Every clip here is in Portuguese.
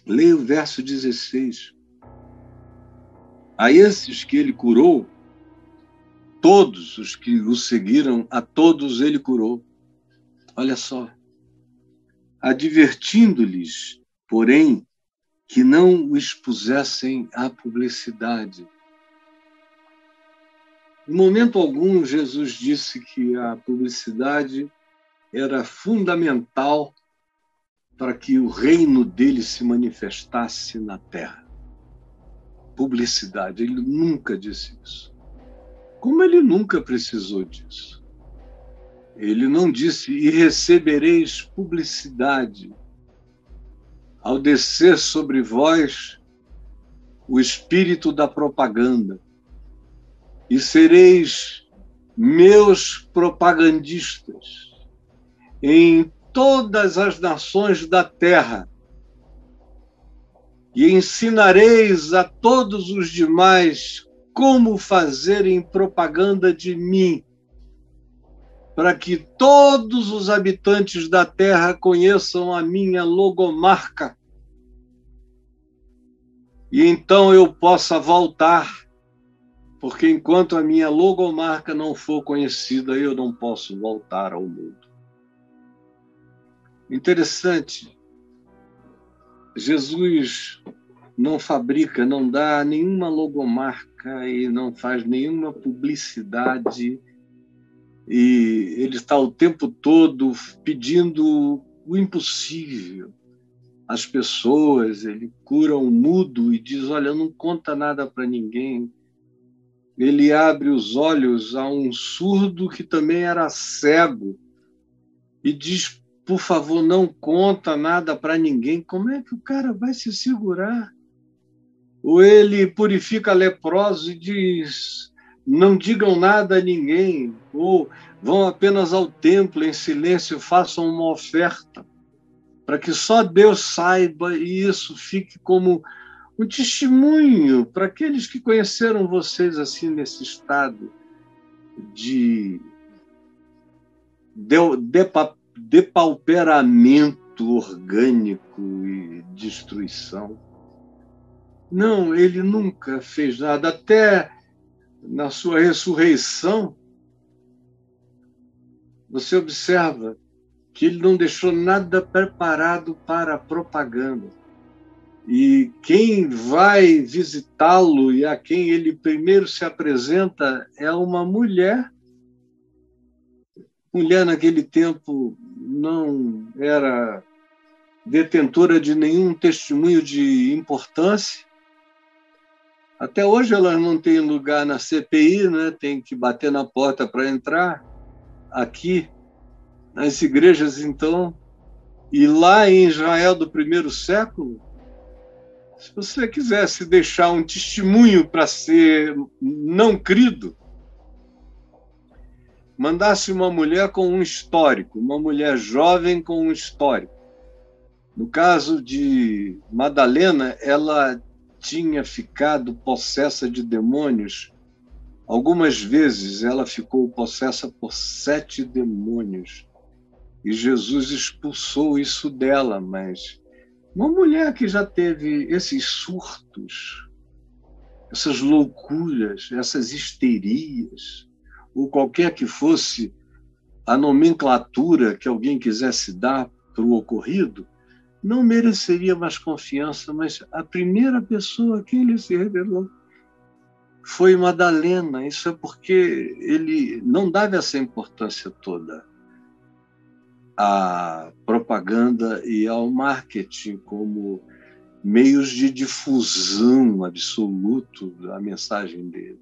Leia o verso 16. A esses que ele curou, todos os que o seguiram, a todos ele curou. Olha só. Advertindo-lhes, porém, que não o expusessem à publicidade. Em momento algum, Jesus disse que a publicidade era fundamental para que o reino dele se manifestasse na terra. Publicidade, ele nunca disse isso. Como ele nunca precisou disso? Ele não disse, e recebereis publicidade ao descer sobre vós o espírito da propaganda, e sereis meus propagandistas em todas as nações da terra, e ensinareis a todos os demais como fazerem propaganda de mim, para que todos os habitantes da terra conheçam a minha logomarca, e então eu possa voltar, porque enquanto a minha logomarca não for conhecida, eu não posso voltar ao mundo. Interessante, Jesus não fabrica, não dá nenhuma logomarca e não faz nenhuma publicidade, e ele está o tempo todo pedindo o impossível às pessoas. Ele cura um mudo e diz, olha, não conta nada para ninguém. Ele abre os olhos a um surdo que também era cego e diz, por favor, não conta nada para ninguém. Como é que o cara vai se segurar? Ou ele purifica leprosos e diz, não digam nada a ninguém, ou vão apenas ao templo em silêncio, façam uma oferta, para que só Deus saiba e isso fique como um testemunho para aqueles que conheceram vocês assim nesse estado de depauperamento orgânico e destruição. Não, ele nunca fez nada. Até na sua ressurreição, você observa que ele não deixou nada preparado para a propaganda. E quem vai visitá-lo e a quem ele primeiro se apresenta é uma mulher. Mulher naquele tempo não era detentora de nenhum testemunho de importância. Até hoje elas não têm lugar na CPI, né? Tem que bater na porta para entrar. Aqui, nas igrejas, então, e lá em Israel do primeiro século, se você quisesse deixar um testemunho para ser não crido, mandasse uma mulher com um histórico, uma mulher jovem com um histórico. No caso de Madalena, ela tinha ficado possessa de demônios. Algumas vezes ela ficou possessa por 7 demônios. E Jesus expulsou isso dela, mas uma mulher que já teve esses surtos, essas loucuras, essas histerias, ou qualquer que fosse a nomenclatura que alguém quisesse dar para o ocorrido, não mereceria mais confiança, mas a primeira pessoa que ele se revelou foi Madalena. Isso é porque ele não dava essa importância toda à propaganda e ao marketing como meios de difusão absoluto da mensagem dele.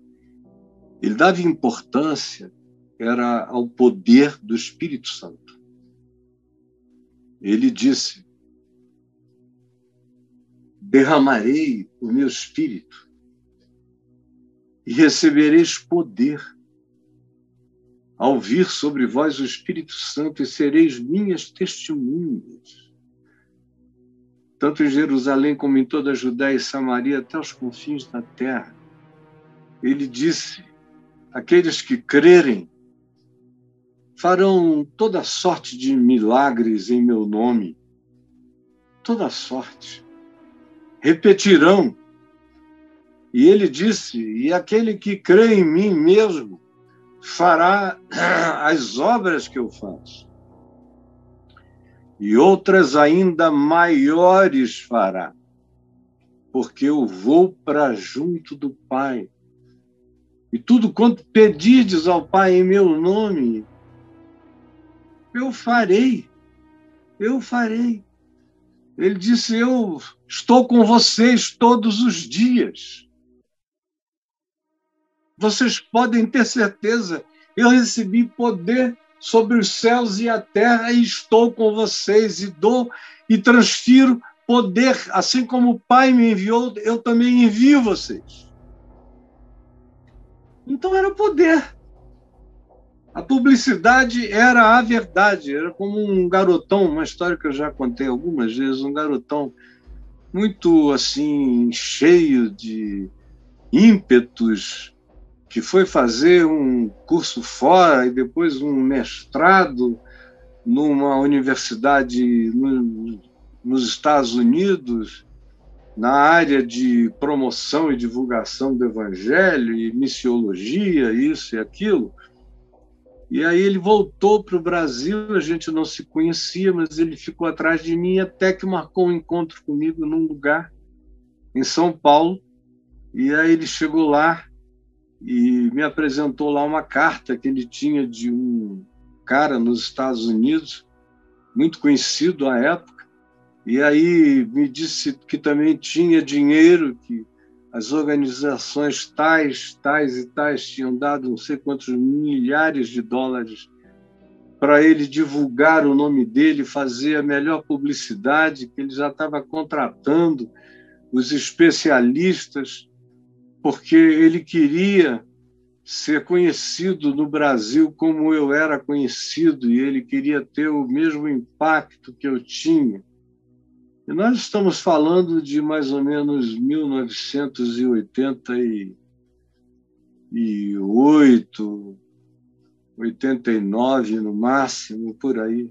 Ele dava importância era ao poder do Espírito Santo. Ele disse, derramarei o meu Espírito e recebereis poder ao vir sobre vós o Espírito Santo e sereis minhas testemunhas, tanto em Jerusalém como em toda a Judéia e Samaria, até os confins da terra. Ele disse, aqueles que crerem farão toda sorte de milagres em meu nome, toda sorte. repetirão. E ele disse: e aquele que crê em mim mesmo fará as obras que eu faço, e outras ainda maiores fará, porque eu vou para junto do Pai. E tudo quanto pedirdes ao Pai em meu nome, eu farei. Eu farei. Ele disse: eu estou com vocês todos os dias. Vocês podem ter certeza, eu recebi poder sobre os céus e a terra e estou com vocês e dou e transfiro poder, assim como o Pai me enviou, eu também envio vocês. Então era poder. A publicidade era a verdade, era como um garotão, uma história que eu já contei algumas vezes, um garotão muito assim, cheio de ímpetos, que foi fazer um curso fora e depois um mestrado numa universidade nos Estados Unidos, na área de promoção e divulgação do evangelho e missiologia, isso e aquilo. E aí ele voltou para o Brasil, a gente não se conhecia, mas ele ficou atrás de mim até que marcou um encontro comigo num lugar em São Paulo. E aí ele chegou lá e me apresentou lá uma carta que ele tinha de um cara nos Estados Unidos, muito conhecido à época, e aí me disse que também tinha dinheiro, que as organizações tais e tais tinham dado não sei quantos milhares de dólares para ele divulgar o nome dele, fazer a melhor publicidade, que ele já estava contratando os especialistas, porque ele queria ser conhecido no Brasil como eu era conhecido, e ele queria ter o mesmo impacto que eu tinha. E nós estamos falando de mais ou menos 1988, 89 no máximo, por aí.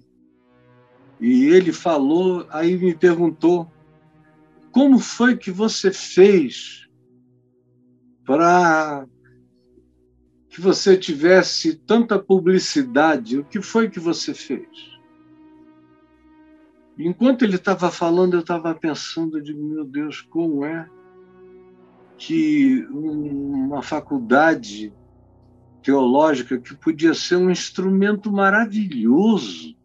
E ele falou, aí me perguntou: como foi que você fez para que você tivesse tanta publicidade? O que foi que você fez? Enquanto ele estava falando, eu estava pensando, eu digo, meu Deus, como é que uma faculdade teológica, que podia ser um instrumento maravilhoso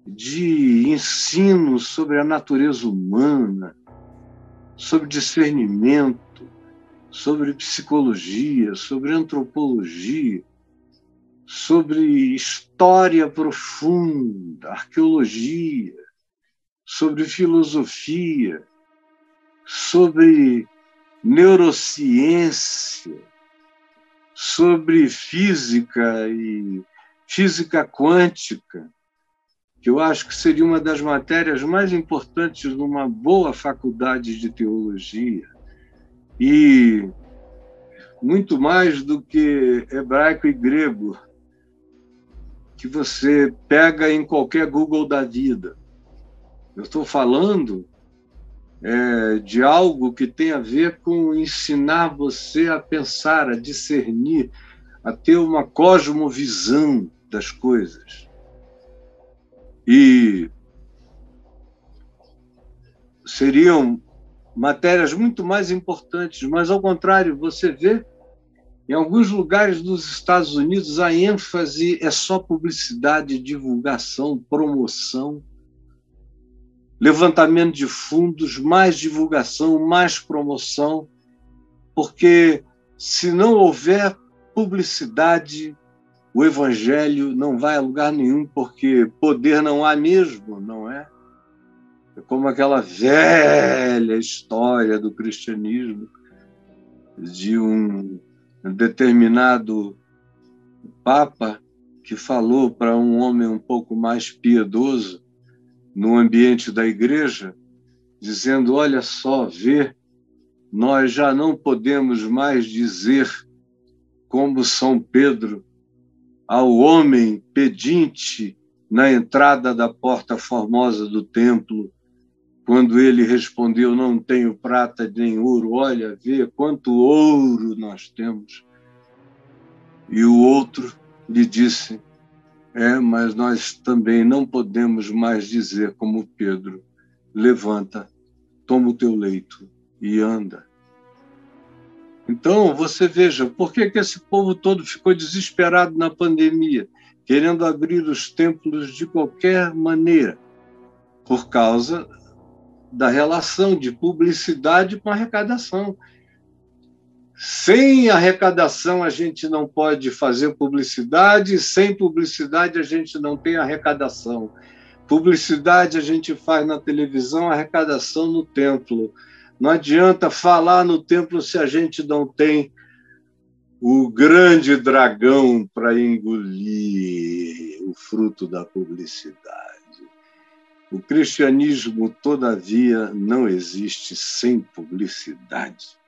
de ensino sobre a natureza humana, sobre discernimento, sobre psicologia, sobre antropologia, sobre história profunda, arqueologia, sobre filosofia, sobre neurociência, sobre física e física quântica, que eu acho que seria uma das matérias mais importantes numa boa faculdade de teologia, e muito mais do que hebraico e grego, que você pega em qualquer Google da vida. Eu estou falando de algo que tem a ver com ensinar você a pensar, a discernir, a ter uma cosmovisão das coisas. E seriam matérias muito mais importantes, mas, ao contrário, você vê, em alguns lugares dos Estados Unidos, a ênfase é só publicidade, divulgação, promoção, levantamento de fundos, mais divulgação, mais promoção, porque se não houver publicidade, o evangelho não vai a lugar nenhum, porque poder não há mesmo, não é? É como aquela velha história do cristianismo, de um determinado papa que falou para um homem um pouco mais piedoso no ambiente da igreja, dizendo: olha só, vê, nós já não podemos mais dizer, como São Pedro, ao homem pedinte na entrada da porta formosa do templo: quando ele respondeu: não tenho prata nem ouro, olha, vê quanto ouro nós temos. E o outro lhe disse: mas nós também não podemos mais dizer como Pedro: levanta, toma o teu leito e anda. Então, você veja, por que esse povo todo ficou desesperado na pandemia, querendo abrir os templos de qualquer maneira? Por causa da relação de publicidade com arrecadação. Sem arrecadação, a gente não pode fazer publicidade, sem publicidade, a gente não tem arrecadação. Publicidade a gente faz na televisão, arrecadação no templo. Não adianta falar no templo se a gente não tem o grande dragão para engolir o fruto da publicidade. O cristianismo, todavia, não existe sem publicidade.